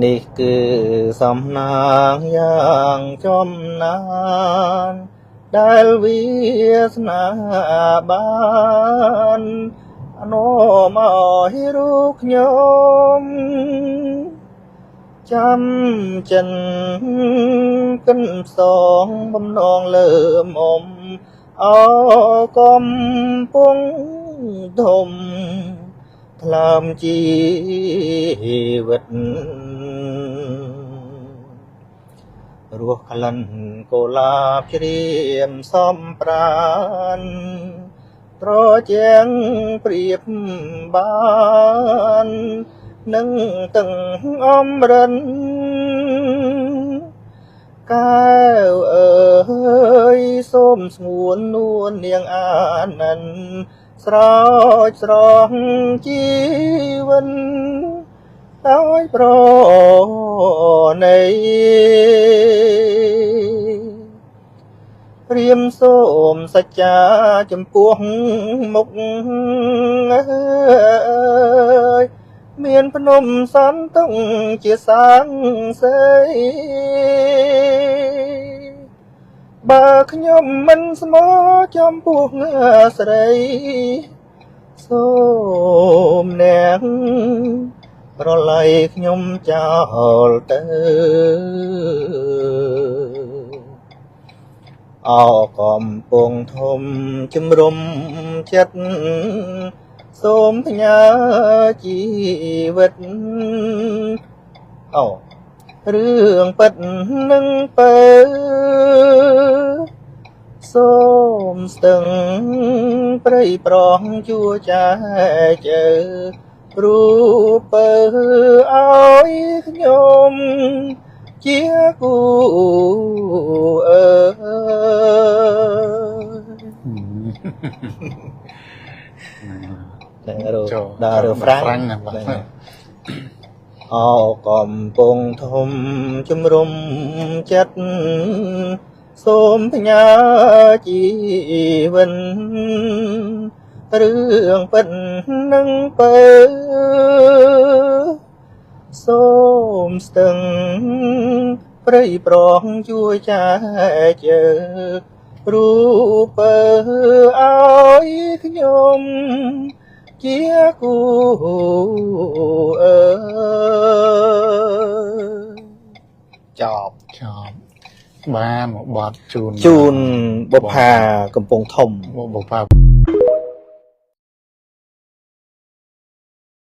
នេះគឺសំណាងយ៉ាងចំណានដែលវាសនាបានអនុមកឲ្យរូបខ្ញុំចាំចិនកិនផ្សងបំណងលើមអមអកំពុងធំថ្លើមជីវិតរស់ក្លិនកុលាបជ្រាមសំប្រានត្រជាងព្រៀបបាននឹងទាំងអំរិនកែវអើយសូមស្ងួននួននាងអានិនស្រោចស្រង់ជីវិនដោយប្រណីព្រាមសូមសច្ចាចំពោះមុខអើយមានភ្នំសន្ទុងជាសាងសេយបើខ្ញុំមិនស្មោចំពោះស្រីសូមអ្នកប្រឡ័យខ្ញុំចោលទៅអកំពុងធំជំរុំចិត្តសូមផ្ញើជីវិតរឿងពិតនឹងបើសូមស្ទឹងព្រៃប្រងជួចាជើរូបបើឲ្យខ្ញុំជាគូអើដល់រហ្វ្រាំងអកំពុងធំជំរុំចិត្តសូមផ្ញើជីវិនរឿងពិតនឹងបើសូមស្ទឹងព្រៃប្រងជួយចាជើរូបបើឲ្យខ្ញុំជាគូអើចប់បានមកបត់ជូនបុប្ផាកំពុងធំបុប្ផា